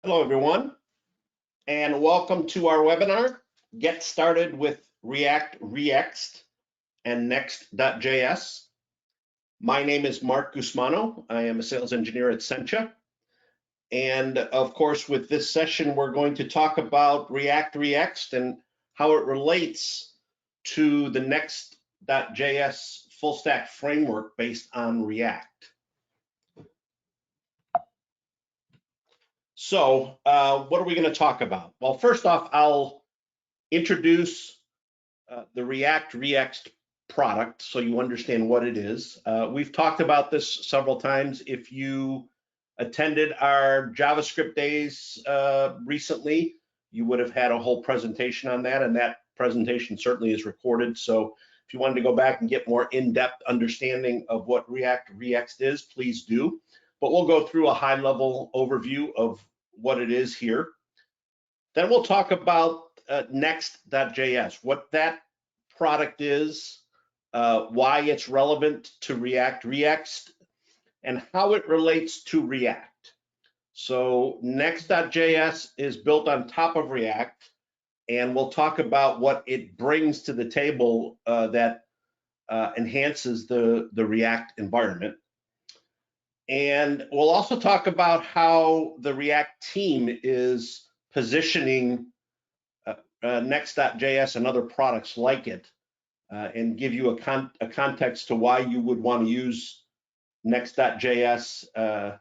Hello, everyone, and welcome to our webinar, Get Started with React ReExt and Next.js. My name is Mark Guzmano. I am a sales engineer at Sencha. And of course, with this session, we're going to talk about React ReExt and how it relates to the Next.js full stack framework based on React. So what are we going to talk about? Well, first off, I'll introduce the React ReExt product so you understand what it is. We've talked about this several times. If you attended our JavaScript days recently, you would have had a whole presentation on that, and that presentation certainly is recorded. So if you wanted to go back and get more in-depth understanding of what React ReExt is, please do. But we'll go through a high-level overview of what it is here. Then we'll talk about Next.js, what that product is, why it's relevant to React ReExt, and how it relates to React. So Next.js is built on top of React, and we'll talk about what it brings to the table that enhances the React environment. And we'll also talk about how the React team is positioning Next.js and other products like it, and give you a context to why you would want to use Next.js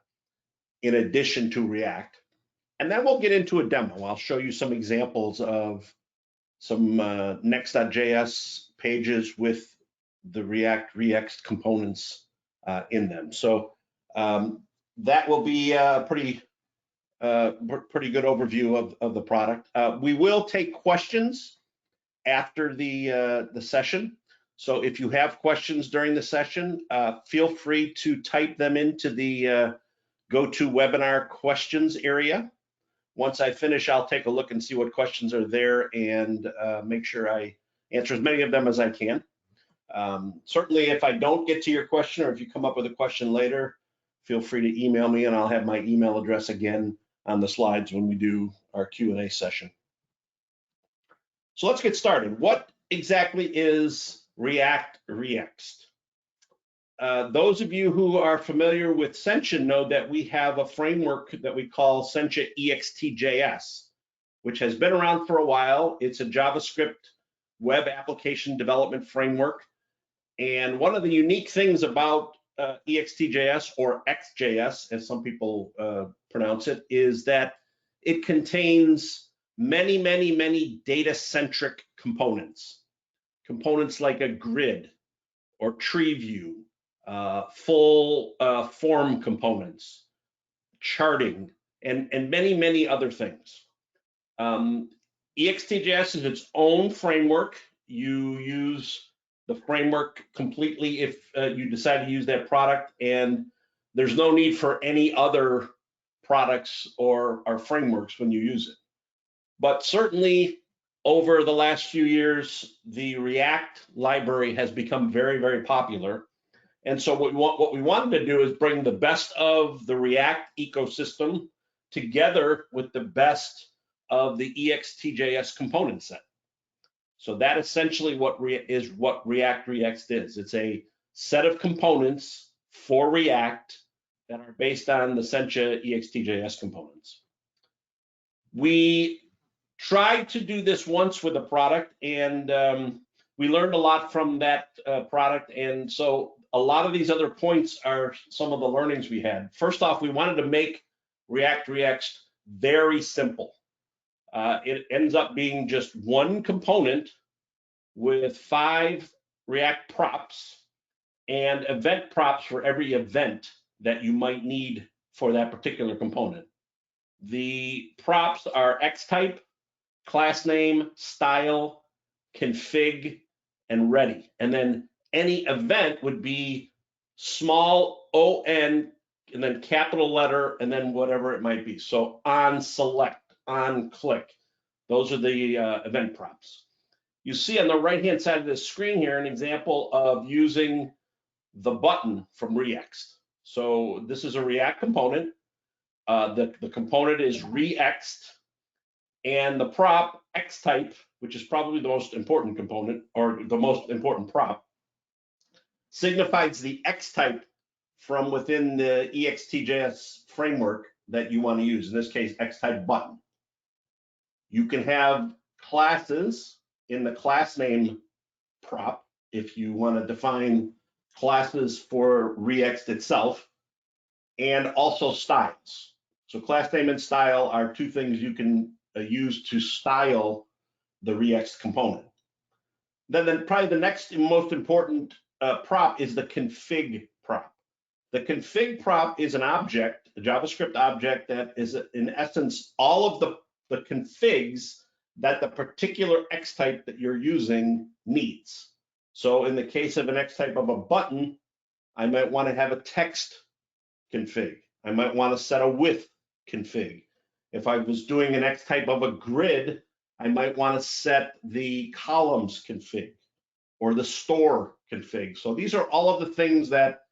in addition to React. And then we'll get into a demo. I'll show you some examples of some Next.js pages with the React ReExt components in them. So that will be a pretty good overview of the product. We will take questions after the session. So if you have questions during the session, feel free to type them into the GoToWebinar questions area. Once I finish, I'll take a look and see what questions are there and make sure I answer as many of them as I can. Certainly, if I don't get to your question or if you come up with a question later, feel free to email me and I'll have my email address again on the slides when we do our Q&A session. So let's get started. What exactly is React ReExt? Those of you who are familiar with Sencha know that we have a framework that we call Sencha EXT.js, which has been around for a while. It's a JavaScript web application development framework. And one of the unique things about EXT.js, or X.js, as some people pronounce it, is that it contains many data-centric components. Components like a grid or tree view, full form components, charting, and many other things. EXT.js is its own framework. You use the framework completely if you decide to use that product, and there's no need for any other products or frameworks when you use it. But certainly over the last few years, the React library has become very popular. And so what we wanted to do is bring the best of the React ecosystem together with the best of the EXT.js component set. So that essentially is what React ReExt is. It's a set of components for React that are based on the Sencha EXT.js components. We tried to do this once with a product, and we learned a lot from that product. And so a lot of these other points are some of the learnings we had. First off, we wanted to make React ReExt very simple. It ends up being just one component with 5 React props and event props for every event that you might need for that particular component. The props are X-type, class name, style, config, and ready. And then any event would be small on and then capital letter and then whatever it might be. So on select, on click, those are the event props. You see on the right-hand side of the screen here an example of using the button from ReExt. So this is a React component. The component is ReExt, and the prop X type, which is probably the most important component or the most important prop, signifies the X type from within the React.js framework that you want to use. In this case, X type button. You can have classes in the class name prop if you want to define classes for ReExt itself, and also styles. So class name and style are two things you can use to style the ReExt component. Then probably the next most important prop is the config prop. The config prop is an object, a JavaScript object that is in essence all of the configs that the particular X type that you're using needs. So in the case of an X type of a button, I might want to have a text config. I might want to set a width config. If I was doing an X type of a grid, I might want to set the columns config or the store config. So these are all of the things that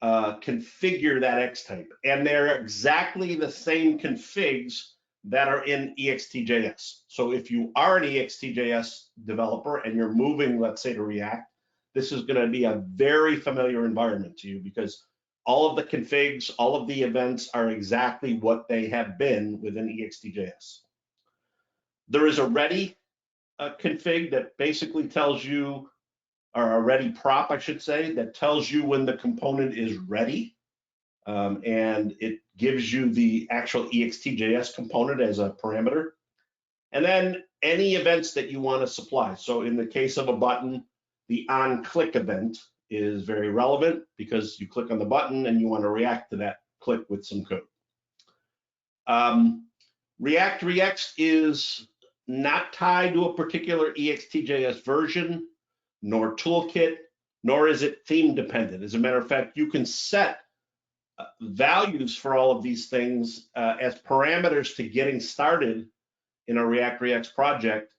configure that X type, and they're exactly the same configs that are in React.js. So if you are an React.js developer and you're moving, let's say, to React, this is going to be a very familiar environment to you because all of the configs, all of the events are exactly what they have been within React.js. There is a ready config that basically tells you, or a ready prop, I should say, that tells you when the component is ready. And it gives you the actual React.js component as a parameter. And then any events that you want to supply. So in the case of a button, the on-click event is very relevant because you click on the button and you want to react to that click with some code. React ReExt is not tied to a particular React.js version, nor toolkit, nor is it theme dependent. As a matter of fact, you can set values for all of these things as parameters to getting started in a React ReExt project.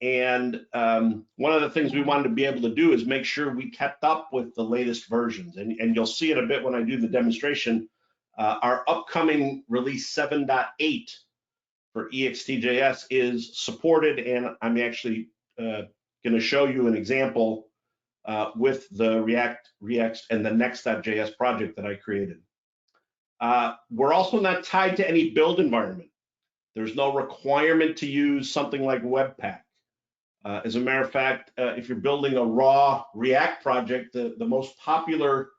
And one of the things we wanted to be able to do is make sure we kept up with the latest versions. And you'll see it a bit when I do the demonstration. Our upcoming release 7.8 for React.js is supported, and I'm actually going to show you an example with the React ReExt and the Next.js project that I created. We're also not tied to any build environment. There's no requirement to use something like Webpack. As a matter of fact, if you're building a raw React project, the most popular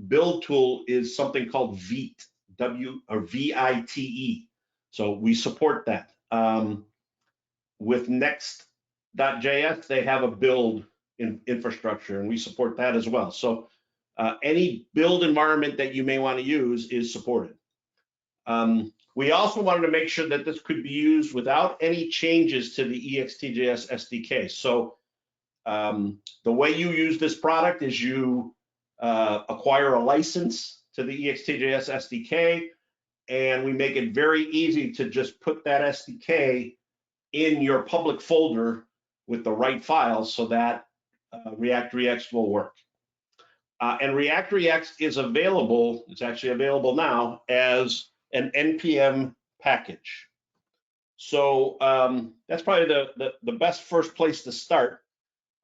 build tool is something called Vite, V-I-T-E. So we support that. With Next.js, they have a build infrastructure, and we support that as well. So any build environment that you may want to use is supported. We also wanted to make sure that this could be used without any changes to the React.js SDK. So the way you use this product is you acquire a license to the React.js SDK, and we make it very easy to just put that SDK in your public folder with the right files so that React ReExt will work. And React ReExt is available, it's actually available now as an NPM package. So that's probably the best first place to start.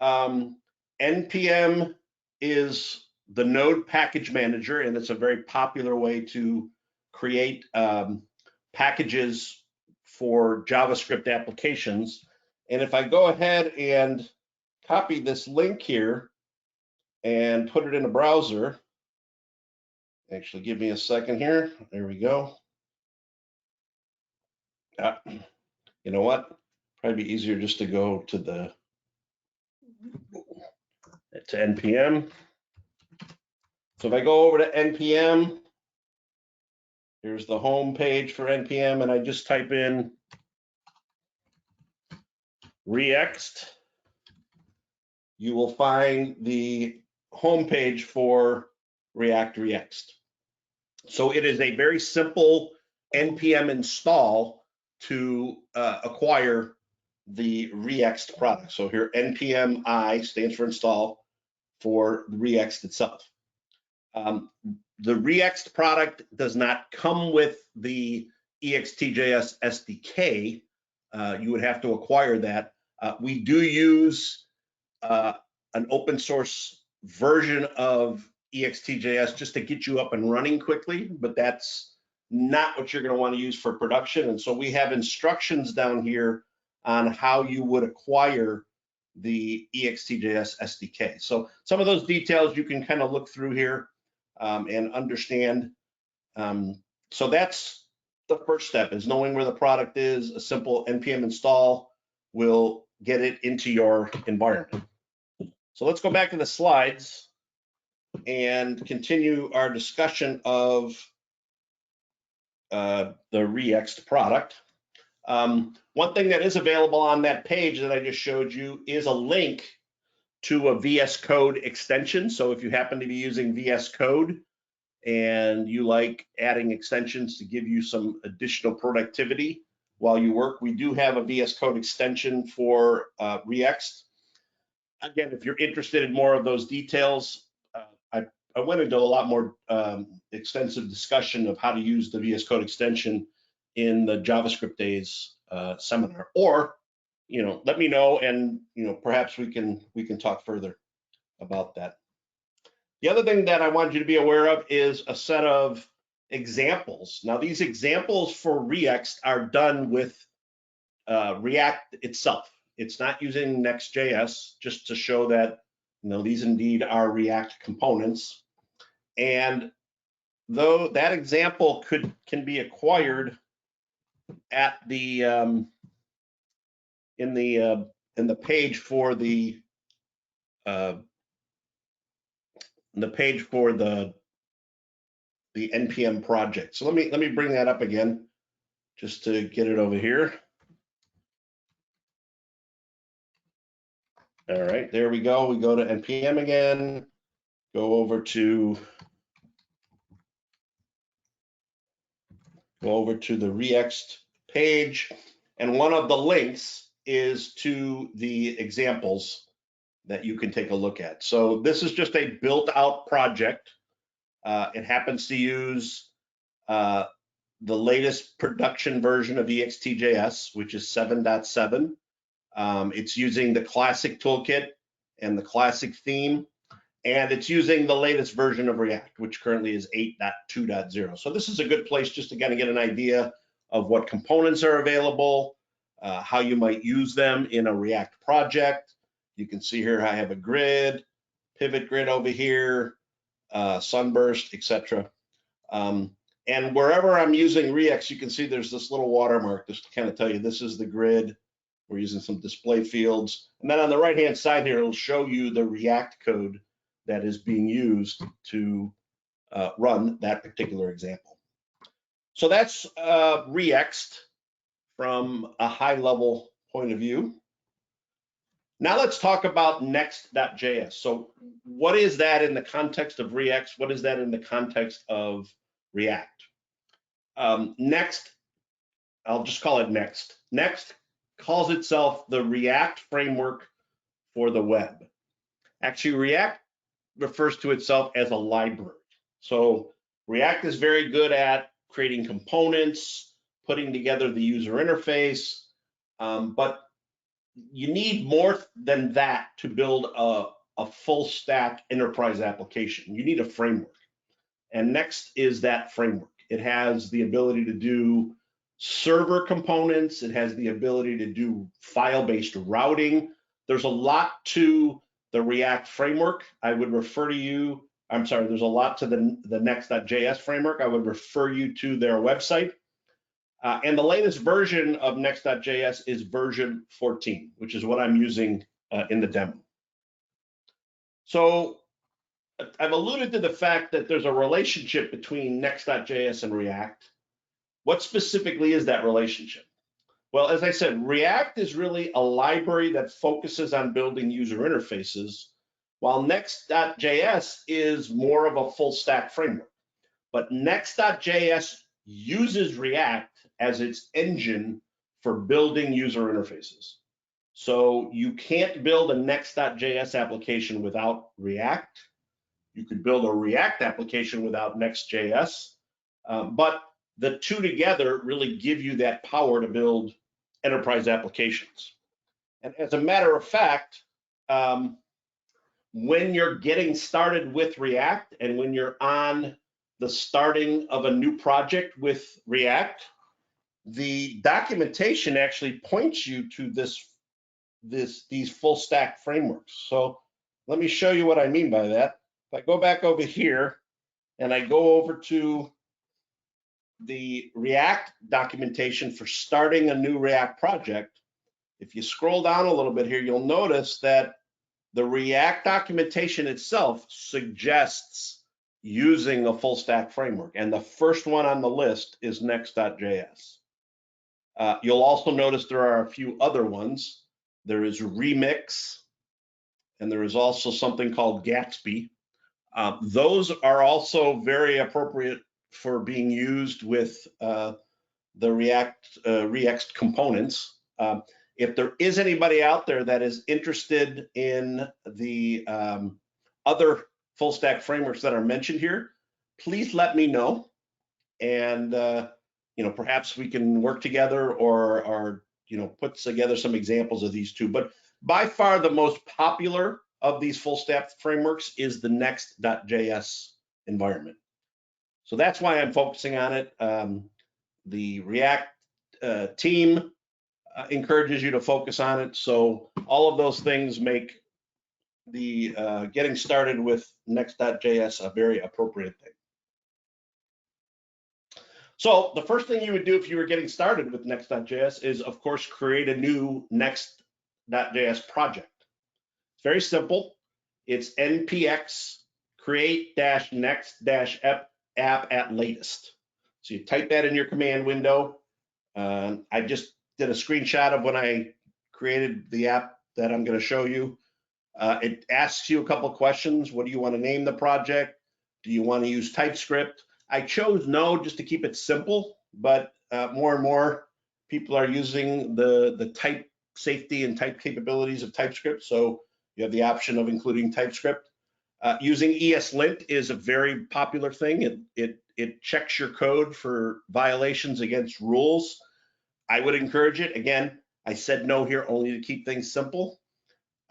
NPM is the node package manager, and it's a very popular way to create packages for JavaScript applications. And if I go ahead and copy this link here and put it in a browser, actually give me a second here. There we go. You know what? Probably be easier just to go to NPM. So if I go over to NPM, here's the home page for NPM, and I just type in ReExt. You will find the home page for React ReExt. So it is a very simple NPM install to acquire the ReExt product. So here, NPM I stands for install for ReExt itself. The ReExt product does not come with the React.js SDK. You would have to acquire that. We do use an open source version of React.js just to get you up and running quickly, but that's not what you're going to want to use for production. And so we have instructions down here on how you would acquire the React.js SDK. So some of those details you can kind of look through here and understand. So that's the first step, is knowing where the product is. A simple npm install will get it into your environment. So let's go back to the slides and continue our discussion of the ReExt product. One thing that is available on that page that I just showed you is a link to a VS Code extension. So if you happen to be using VS Code and you like adding extensions to give you some additional productivity while you work, we do have a VS Code extension for ReExt. Again, if you're interested in more of those details, I went into a lot more extensive discussion of how to use the VS Code extension in the JavaScript Days seminar, or let me know, and perhaps we can talk further about that. The other thing that I wanted you to be aware of is a set of examples. Now, these examples for ReExt are done with React itself. It's not using Next.js, just to show that these indeed are React components. And though that example can be acquired at the in the page for the npm project. So let me bring that up again just to get it over here. All right, there we go. We go to npm again, go over to the ReExt page, and one of the links is to the examples that you can take a look at. So this is just a built-out project. It happens to use the latest production version of React.js, which is 7.7. It's using the classic toolkit and the classic theme, and it's using the latest version of React, which currently is 8.2.0. So this is a good place just to kind of get an idea of what components are available, how you might use them in a React project. You can see here I have a grid, pivot grid over here, sunburst, etc. And wherever I'm using ReExt, you can see there's this little watermark just to kind of tell you this is the grid. We're using some display fields. And then on the right-hand side here, it'll show you the React code that is being used to run that particular example. So that's ReExt from a high-level point of view. Now let's talk about Next.js. So what is that in the context of ReExt? What is that in the context of React? Next, I'll just call it Next. Next calls itself the React framework for the web. Actually, React refers to itself as a library. So React is very good at creating components, putting together the user interface, but you need more than that to build a full stack enterprise application. You need a framework, and Next is that framework. It has the ability to do server components. It has the ability to do file-based routing. There's a lot to the React framework. I would refer you, I'm sorry, there's a lot to the Next.js framework. I would refer you to their website. And the latest version of Next.js is version 14, which is what I'm using in the demo. So I've alluded to the fact that there's a relationship between Next.js and React. What specifically is that relationship? Well, as I said, React is really a library that focuses on building user interfaces, while Next.js is more of a full stack framework. But Next.js uses React as its engine for building user interfaces. So you can't build a Next.js application without React. You could build a React application without Next.js, but the two together really give you that power to build enterprise applications. And as a matter of fact, when you're getting started with React and when you're on the starting of a new project with React, the documentation actually points you to these full stack frameworks. So let me show you what I mean by that. If I go back over here and I go over to the React documentation for starting a new React project, if you scroll down a little bit here, you'll notice that the React documentation itself suggests using a full stack framework. And the first one on the list is Next.js. You'll also notice there are a few other ones. There is Remix, and there is also something called Gatsby. Those are also very appropriate for being used with the React ReExt components. If there is anybody out there that is interested in the other full stack frameworks that are mentioned here, please let me know, and perhaps we can work together or put together some examples of these two. But by far the most popular of these full stack frameworks is the Next.js environment. So that's why I'm focusing on it. The React team encourages you to focus on it. So all of those things make the getting started with Next.js a very appropriate thing. So the first thing you would do if you were getting started with Next.js is, of course, create a new Next.js project. It's very simple. It's npx create-next-app at latest. So you type that in your command window. I just did a screenshot of when I created the app that I'm going to show you. It asks you a couple of questions. What do you want to name the project? Do you want to use TypeScript? I chose no just to keep it simple, but more and more people are using the type safety and type capabilities of TypeScript. So you have the option of including TypeScript. Using ESLint is a very popular thing. It checks your code for violations against rules. I would encourage it. Again, I said no here only to keep things simple.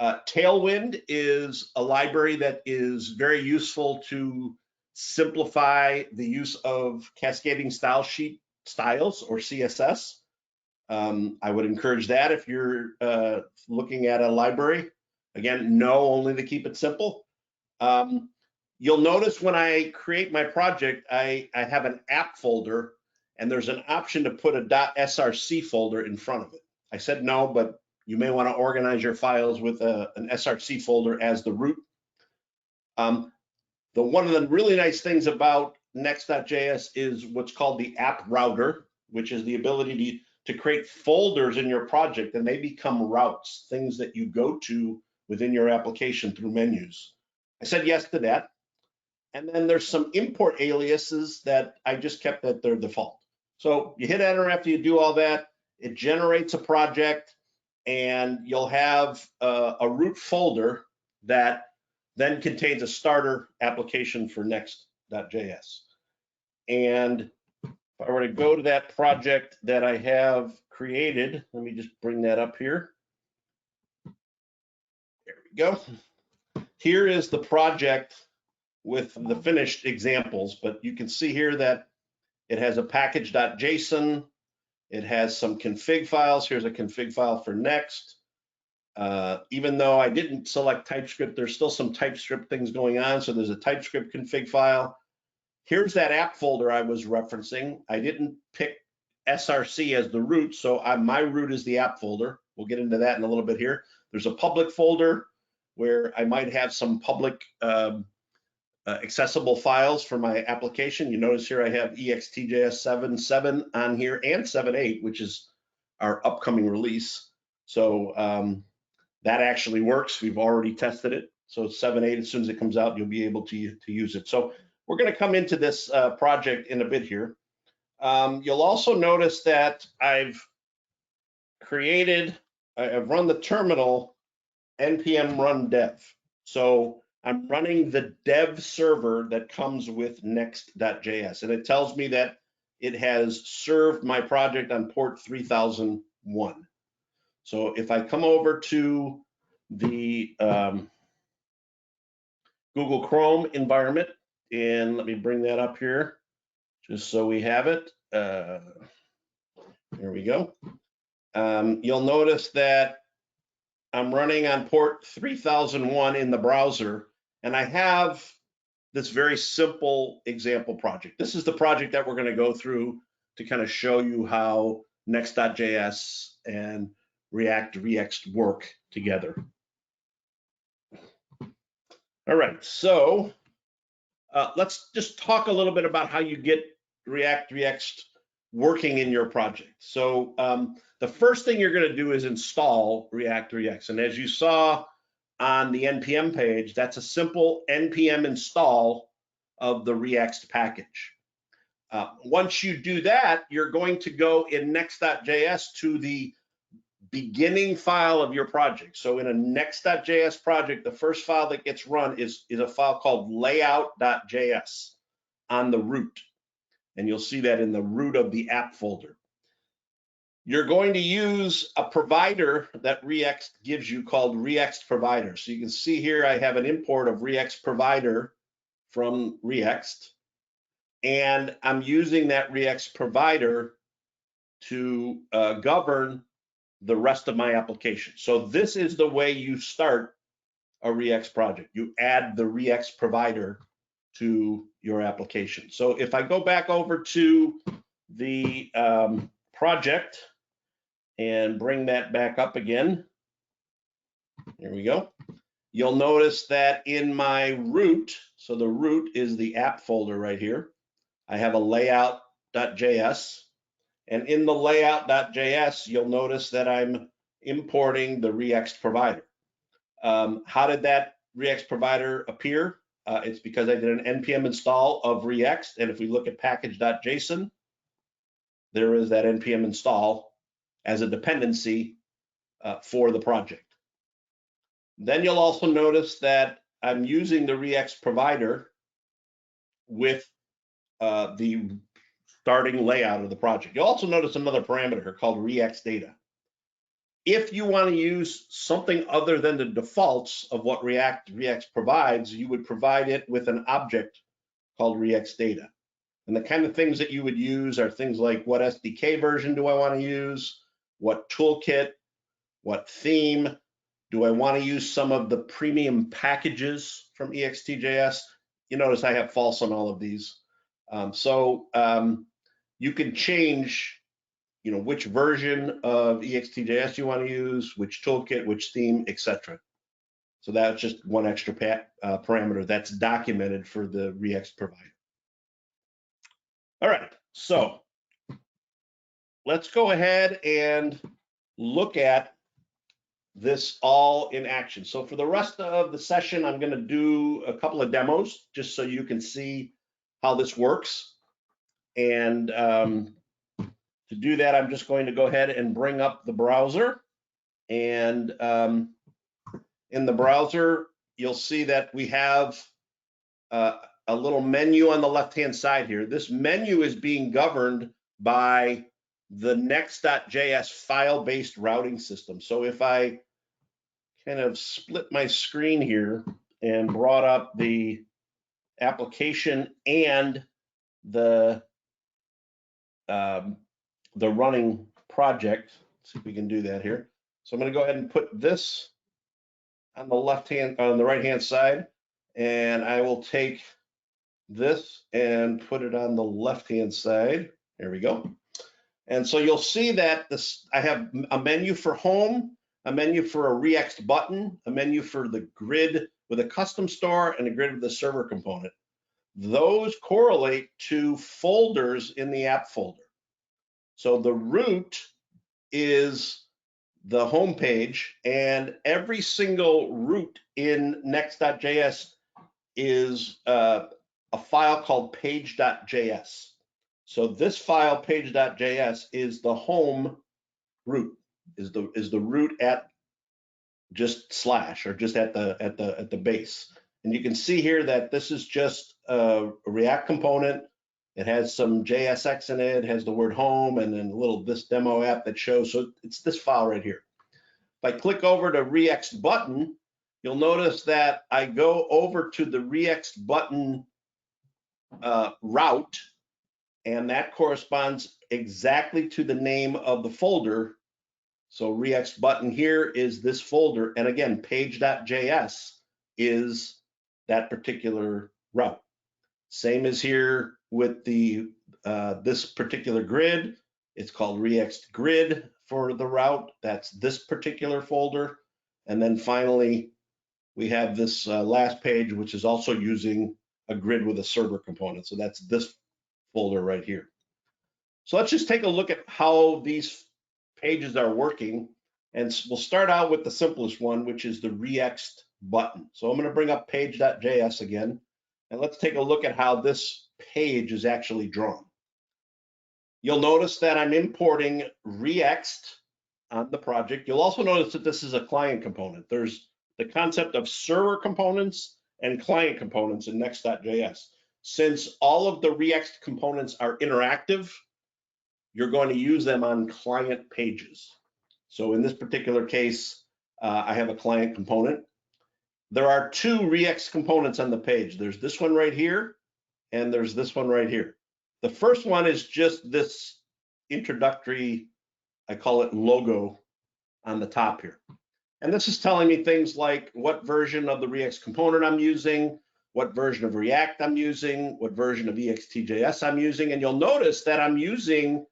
Tailwind is a library that is very useful to simplify the use of cascading style sheet styles, or CSS. I would encourage that if you're looking at a library. Again, no only to keep it simple. You'll notice when I create my project, I have an app folder, and there's an option to put a .src folder in front of it. I said no, but you may want to organize your files with an src folder as the root. One of the really nice things about Next.js is what's called the app router, which is the ability to create folders in your project, and they become routes, things that you go to within your application through menus. I said yes to that. And then there's some import aliases that I just kept at their default. So you hit enter after you do all that, it generates a project, and you'll have a root folder that then contains a starter application for Next.js. And if I were to go to that project that I have created, let me just bring that up here. There we go. Here is the project with the finished examples, but you can see here that it has a package.json. It has some config files. Here's a config file for Next. Even though I didn't select TypeScript, there's still some TypeScript things going on. So there's a TypeScript config file. Here's that app folder I was referencing. I didn't pick src as the root, so my root is the app folder. We'll get into that in a little bit here. There's a public folder where I might have some public accessible files for my application. You notice here I have EXTJS 7.7 on here and 7.8, which is our upcoming release. So that actually works. We've already tested it. So 7.8, as soon as it comes out, you'll be able to use it. So we're going to come into this project in a bit here. You'll also notice that I've run the terminal npm run dev. So I'm running the dev server that comes with Next.js, and it tells me that it has served my project on port 3001. So if I come over to the Google Chrome environment, and let me bring that up here, just so we have it. Here we go. You'll notice that I'm running on port 3001 in the browser, and I have this very simple example project. This is the project that we're going to go through to kind of show you how Next.js and React ReExt work together. All right, so let's just talk a little bit about how you get React ReExt working in your project. So the first thing you're going to do is install React ReExt. And as you saw on the NPM page, that's a simple NPM install of the ReExt package. Once you do that, you're going to go in Next.js to the beginning file of your project. So in a Next.js project, the first file that gets run is a file called layout.js on the root. And you'll see that in the root of the app folder. You're going to use a provider that ReExt gives you called ReExt provider. So you can see here I have an import of ReExt provider from ReExt, and I'm using that ReExt provider to govern the rest of my application. So this is the way you start a ReExt project. You add the ReExt provider to your application. So if I go back over to the project and bring that back up again, here we go. You'll notice that in my root, so the root is the app folder right here, I have a layout.js. And in the layout.js, you'll notice that I'm importing the ReExt provider. How did that ReExt provider appear? It's because I did an npm install of ReExt, and if we look at package.json, there is that npm install as a dependency for the project. Then you'll also notice that I'm using the ReExt provider with the starting layout of the project. You'll also notice another parameter here called ReExt data. If you want to use something other than the defaults of what React ReExt provides, you would provide it with an object called ReExt data. And the kind of things that you would use are things like, what SDK version do I want to use? What toolkit? What theme? Do I want to use some of the premium packages from Ext.js? You notice I have false on all of these. You can change, which version of Ext.js you want to use, which toolkit, which theme, etc. So that's just one extra parameter that's documented for the ReExt provider. All right, so let's go ahead and look at this all in action. So for the rest of the session, I'm going to do a couple of demos just so you can see how this works. And to do that, I'm just going to go ahead and bring up the browser. And in the browser, you'll see that we have a little menu on the left-hand side here. This menu is being governed by the Next.js file-based routing system. So if I kind of split my screen here and brought up the application and the running project, let's see if we can do that here. So I'm going to go ahead and put this on the right-hand side, and I will take this and put it on the left-hand side. There we go. And so you'll see that I have a menu for home, a menu for a ReExt button, a menu for the grid with a custom store, and a grid with the server component. Those correlate to folders in the app folder. So the root is the home page, and every single root in Next.js is a file called page.js. So this file, page.js, is the home root, is the root at just slash, or just at the base. And you can see here that this is just a React component. It has some JSX in it, has the word home, and then a little this demo app that shows. So it's this file right here. If I click over to ReExt button, you'll notice that I go over to the ReExt button route, and that corresponds exactly to the name of the folder. So ReExt button here is this folder, and again, page.js is that particular route. Same as here with the this particular grid. It's called ReExt grid for the route. That's this particular folder. And then finally, we have this last page, which is also using a grid with a server component. So that's this folder right here. So let's just take a look at how these pages are working. And we'll start out with the simplest one, which is the ReExt button. So I'm going to bring up page.js again, and let's take a look at how this page is actually drawn. You'll notice that I'm importing ReExt on the project. You'll also notice that this is a client component. There's the concept of server components and client components in Next.js. Since all of the ReExt components are interactive, you're going to use them on client pages. So in this particular case, I have a client component. There are two ReExt components on the page. There's this one right here, and there's this one right here. The first one is just this introductory, I call it logo on the top here. And this is telling me things like what version of the ReExt component I'm using, what version of React I'm using, what version of React.js I'm using. And you'll notice that I'm using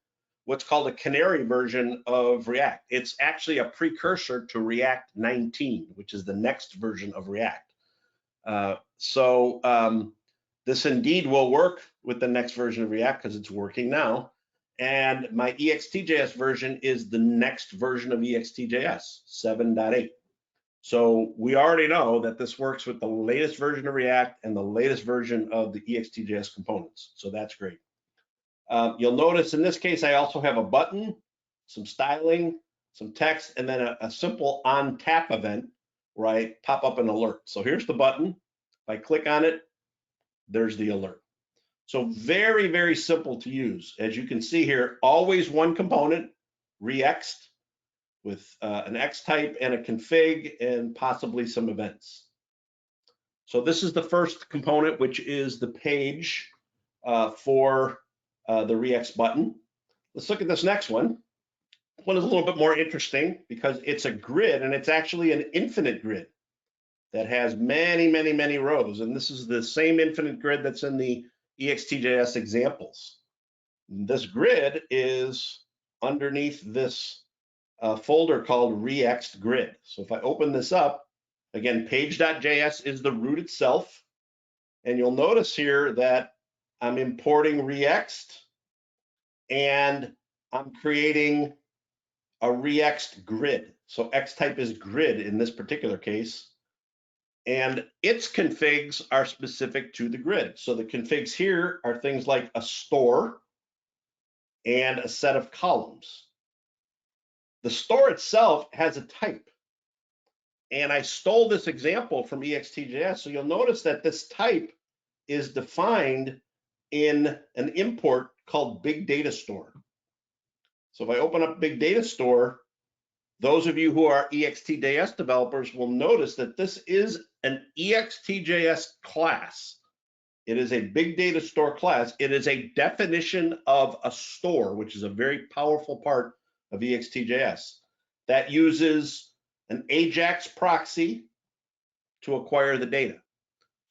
what's called a canary version of React. It's actually a precursor to React 19, which is the next version of React. This indeed will work with the next version of React because it's working now. And my React.js version is the next version of React.js, 7.8. So we already know that this works with the latest version of React and the latest version of the React.js components. So that's great. You'll notice in this case, I also have a button, some styling, some text, and then a simple on tap event where I pop up an alert. So here's the button. If I click on it, there's the alert. So very, very simple to use. As you can see here, always one component, ReExt, with an X type and a config and possibly some events. So this is the first component, which is the page for the ReExt button. Let's look at this next one. This one is a little bit more interesting because it's a grid, and it's actually an infinite grid that has many, many, many rows. And this is the same infinite grid that's in the React.js examples. This grid is underneath this folder called ReExt grid. So if I open this up, again, page.js is the root itself. And you'll notice here that I'm importing ReExt, and I'm creating a ReExt grid. So X type is grid in this particular case. And its configs are specific to the grid. So the configs here are things like a store and a set of columns. The store itself has a type. And I stole this example from React.js. So you'll notice that this type is defined in an import called Big Data Store. So if I open up Big Data Store, those of you who are React.js developers will notice that this is an React.js class. It is a Big Data Store class. It is a definition of a store, which is a very powerful part of React.js that uses an AJAX proxy to acquire the data.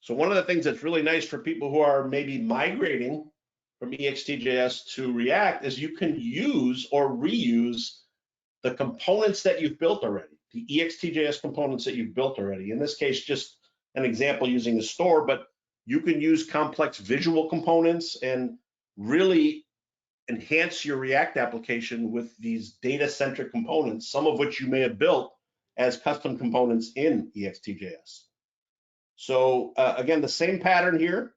So one of the things that's really nice for people who are maybe migrating from React.js to React is you can use or reuse the components that you've built already, the React.js components that you've built already. In this case, just an example using the store, but you can use complex visual components and really enhance your React application with these data-centric components, some of which you may have built as custom components in React.js. So again, the same pattern here.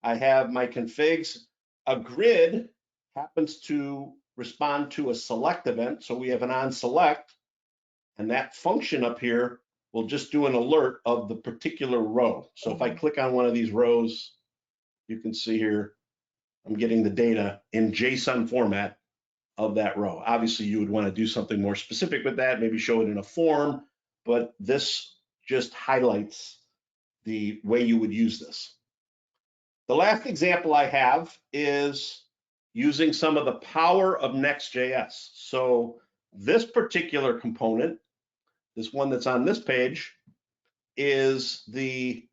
I have my configs. A grid happens to respond to a select event. So we have an on select, and that function up here will just do an alert of the particular row. So if I click on one of these rows, you can see here, I'm getting the data in JSON format of that row. Obviously, you would want to do something more specific with that, maybe show it in a form, but this just highlights the way you would use this. The last example I have is using some of the power of Next.js. So this particular component, this one that's on this page, is the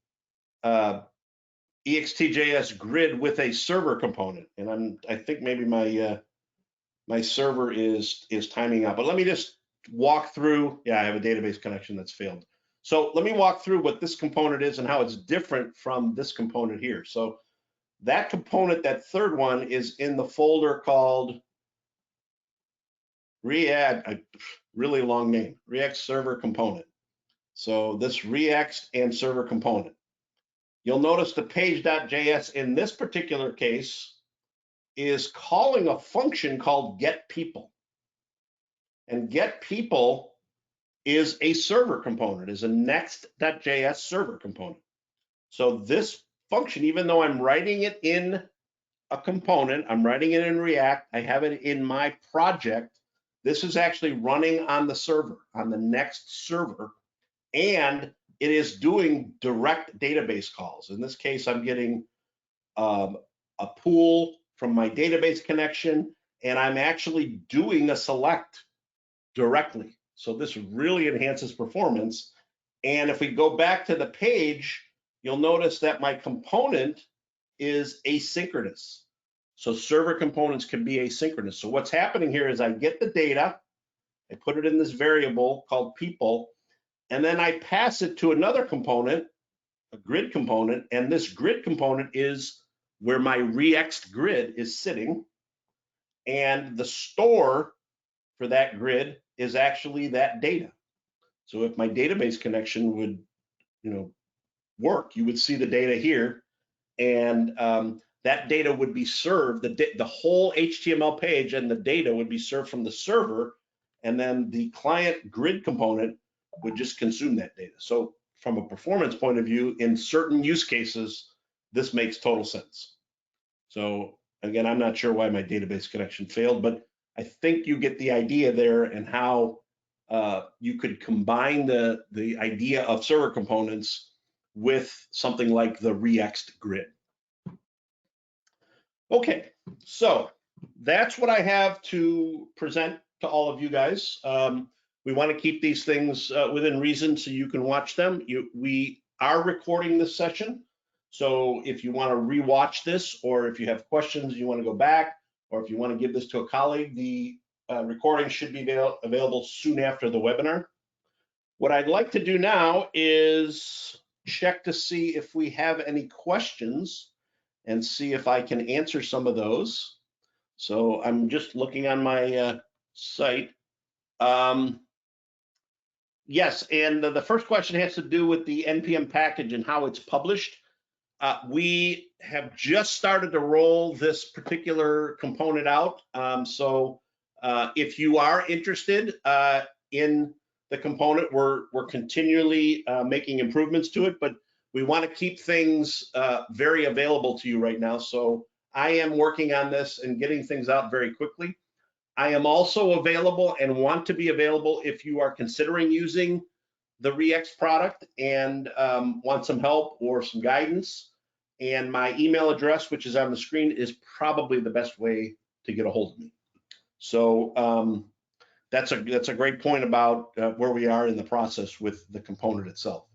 React.js grid with a server component. And I think maybe my server is timing out, but let me just walk through. Yeah, I have a database connection that's failed. So let me walk through what this component is and how it's different from this component here. So that component, that third one, is in the folder called React, a really long name, React server component. So this React and server component. You'll notice the page.js in this particular case is calling a function called getPeople. And getPeople is a server component, is a Next.js server component. So this function, even though I'm writing it in a component, I'm writing it in React, I have it in my project, this is actually running on the server, on the Next server, and it is doing direct database calls. In this case, I'm getting a pool from my database connection, and I'm actually doing a select directly. So this really enhances performance. And if we go back to the page, you'll notice that my component is asynchronous. So server components can be asynchronous. So what's happening here is I get the data, I put it in this variable called people, and then I pass it to another component, a grid component, and this grid component is where my ReExt grid is sitting, and the store for that grid is actually that data. So if my database connection would, work, you would see the data here, and that data would be served, the whole HTML page and the data would be served from the server, and then the client grid component would just consume that data. So from a performance point of view, in certain use cases, this makes total sense. So again, I'm not sure why my database connection failed, but I think you get the idea there and how you could combine the idea of server components with something like the ReExt grid. Okay, so that's what I have to present to all of you guys. We want to keep these things within reason so you can watch them. We are recording this session, so if you want to rewatch this, or if you have questions, you want to go back, or if you want to give this to a colleague, the recording should be available soon after the webinar. What I'd like to do now is check to see if we have any questions and see if I can answer some of those. So I'm just looking on my site. Yes, and the first question has to do with the NPM package and how it's published. We have just started to roll this particular component out. So if you are interested in the component, we're continually making improvements to it, but we want to keep things very available to you right now. So I am working on this and getting things out very quickly. I am also available and want to be available if you are considering using the ReExt product and want some help or some guidance. And my email address, which is on the screen, is probably the best way to get a hold of me. So that's a great point about where we are in the process with the component itself.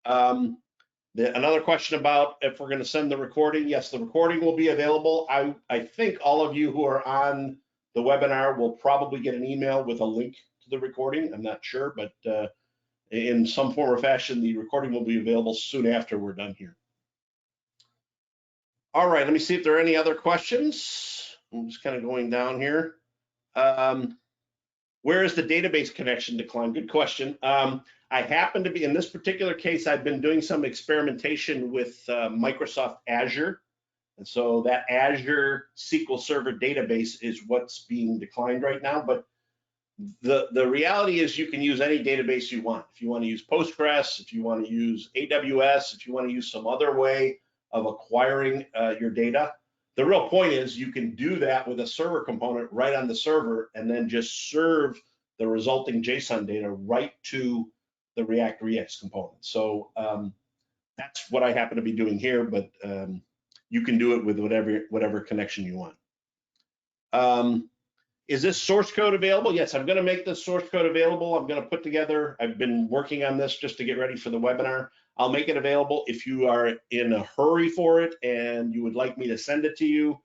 Another question about if we're going to send the recording. Yes, the recording will be available. I think all of you who are on the webinar will probably get an email with a link to the recording. I'm not sure, but in some form or fashion, the recording will be available soon after we're done here. All right, let me see if there are any other questions. I'm just kind of going down here. Where is the database connection decline? Good question. I happen to be, in this particular case, I've been doing some experimentation with Microsoft Azure. And so that Azure SQL Server database is what's being declined right now. But The reality is you can use any database you want. If you want to use Postgres, if you want to use AWS, if you want to use some other way of acquiring your data, the real point is you can do that with a server component right on the server and then just serve the resulting JSON data right to the React ReExt component. So that's what I happen to be doing here, but you can do it with whatever connection you want. Is this source code available? Yes, I'm going to make this source code available. I'm going to put together, I've been working on this just to get ready for the webinar. I'll make it available. If you are in a hurry for it and you would like me to send it to you,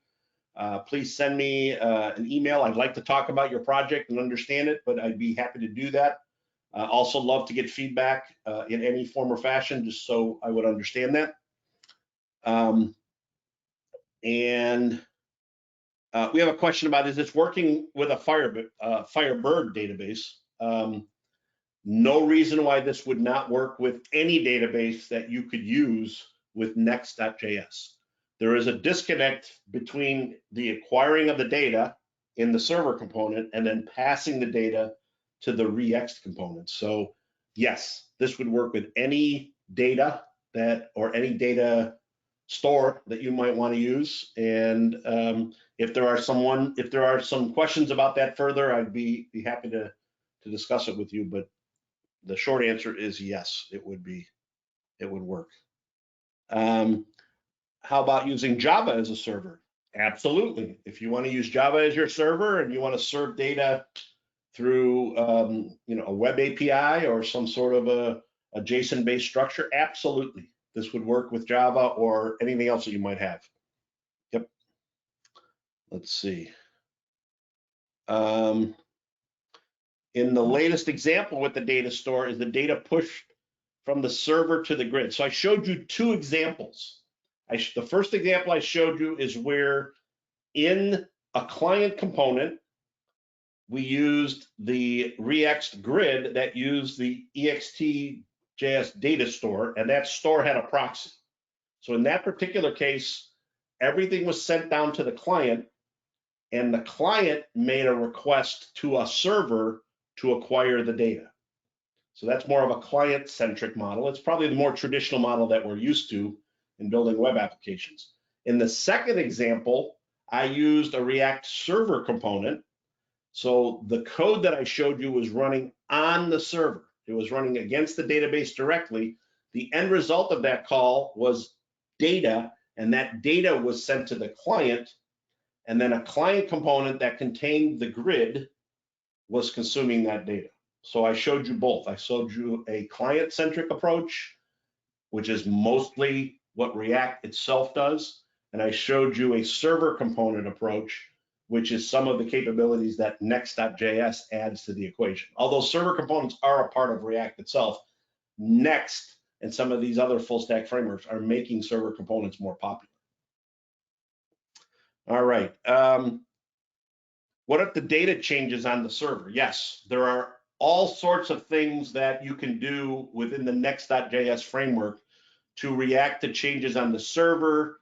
please send me an email. I'd like to talk about your project and understand it, but I'd be happy to do that. Also love to get feedback in any form or fashion, just so I would understand that. We have a question about, is this working with a Firebird database? No reason why this would not work with any database that you could use with Next.js. There is a disconnect between the acquiring of the data in the server component and then passing the data to the ReExt component. So yes, this would work with any data or any data store that you might want to use. And if there are some questions about that further, I'd be happy to discuss it with you. But the short answer is yes, it would work. How about using Java as a server? Absolutely. If you want to use Java as your server and you want to serve data through a web API or some sort of a JSON-based structure, absolutely. This would work with Java or anything else that you might have. Yep. Let's see. In the latest example with the data store, is the data pushed from the server to the grid? So I showed you two examples. The first example I showed you is where in a client component, we used the ReExt grid that used the React.js data store, and that store had a proxy. So in that particular case, everything was sent down to the client, and the client made a request to a server to acquire the data. So that's more of a client-centric model. It's probably the more traditional model that we're used to in building web applications. In the second example, I used a React server component. So the code that I showed you was running on the server. It was running against the database directly. The end result of that call was data, and that data was sent to the client, and then a client component that contained the grid was consuming that data. So I showed you both. I showed you a client-centric approach, which is mostly what React itself does, and I showed you a server component approach, which is some of the capabilities that Next.js adds to the equation. Although server components are a part of React itself, Next and some of these other full stack frameworks are making server components more popular. All right. What if the data changes on the server? Yes, there are all sorts of things that you can do within the Next.js framework to react to changes on the server,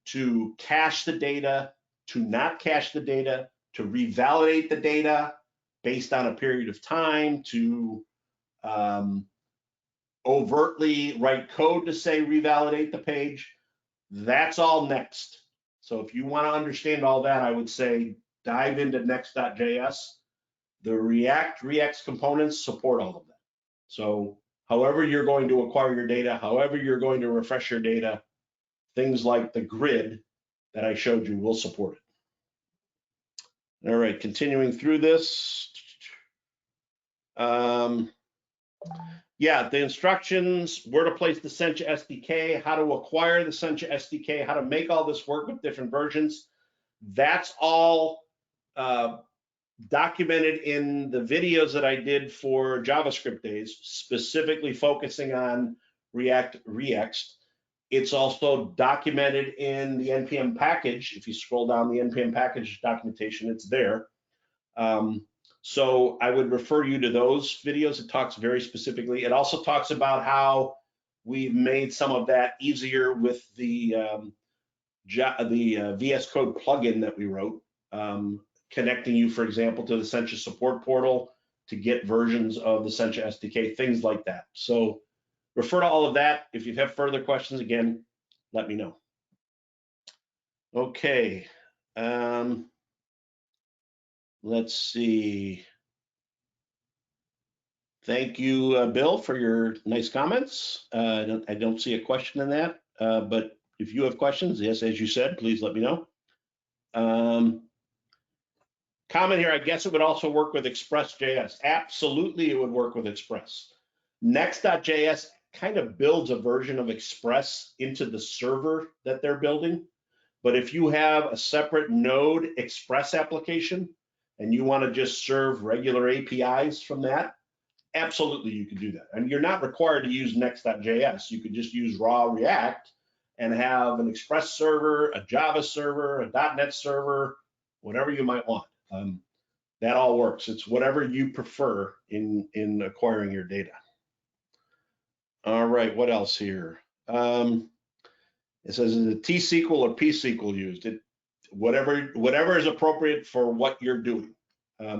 to cache the data, to not cache the data, to revalidate the data based on a period of time, to overtly write code to say revalidate the page. That's all Next. So if you want to understand all that, I would say dive into Next.js. The React ReExt components support all of that. So however you're going to acquire your data, however you're going to refresh your data, things like the grid that I showed you will support it. All right, continuing through this. Yeah, the instructions, where to place the Sencha SDK, how to acquire the Sencha SDK, how to make all this work with different versions. That's all documented in the videos that I did for JavaScript Days, specifically focusing on React ReExt. It's also documented in the NPM package. If you scroll down the NPM package documentation, it's there. So I would refer you to those videos. It talks very specifically. It also talks about how we've made some of that easier with the VS Code plugin that we wrote, connecting you, for example, to the Sencha support portal to get versions of the Sencha SDK, things like that. So refer to all of that. If you have further questions, again, let me know. Okay. Let's see. Thank you, Bill, for your nice comments. I don't see a question in that, but if you have questions, yes, as you said, please let me know. Comment here, I guess it would also work with Express.js. Absolutely, it would work with Express. Next.js kind of builds a version of Express into the server that they're building. But if you have a separate Node Express application and you want to just serve regular APIs from that, absolutely you can do that. And you're not required to use Next.js. You could just use raw React and have an Express server, a Java server, a .NET server, whatever you might want. That all works. It's whatever you prefer in acquiring your data. All right, what else here? It says, is it T-SQL or P-SQL used? Whatever is appropriate for what you're doing.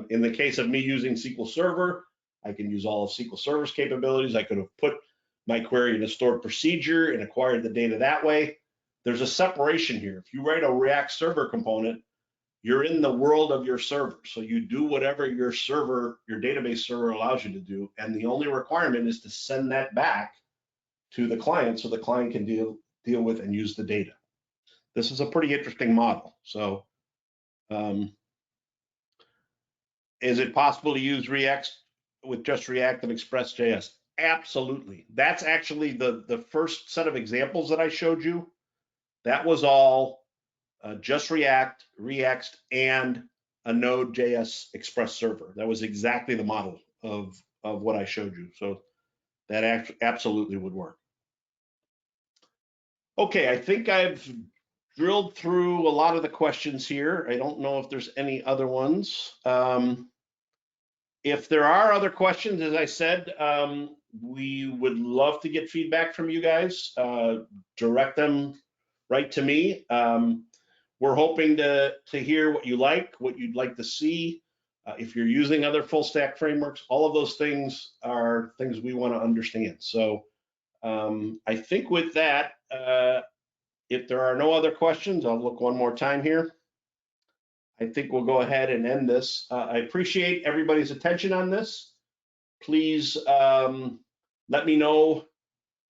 In the case of me using SQL Server, I can use all of SQL Server's capabilities. I could have put my query in a stored procedure and acquired the data that way. There's a separation here. If you write a React server component, you're in the world of your server. So you do whatever your server, your database server allows you to do. And the only requirement is to send that back to the client so the client can deal with and use the data. This is a pretty interesting model. So is it possible to use ReExt with just React and Express.js? Absolutely. That's actually the first set of examples that I showed you. That was all just React, ReExt, and a Node.js Express server. That was exactly the model of what I showed you. So that absolutely would work. Okay, I think I've drilled through a lot of the questions here. I don't know if there's any other ones. If there are other questions, as I said, we would love to get feedback from you guys. Direct them right to me. We're hoping to hear what you like, what you'd like to see. If you're using other full stack frameworks, all of those things are things we want to understand. So I think with that, if there are no other questions, I'll look one more time here. I think we'll go ahead and end this. I appreciate everybody's attention on this. Please let me know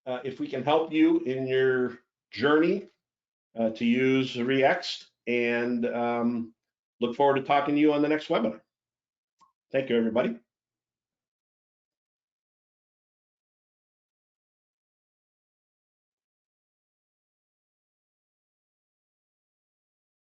if we can help you in your journey to use ReExt, and look forward to talking to you on the next webinar. Thank you, everybody.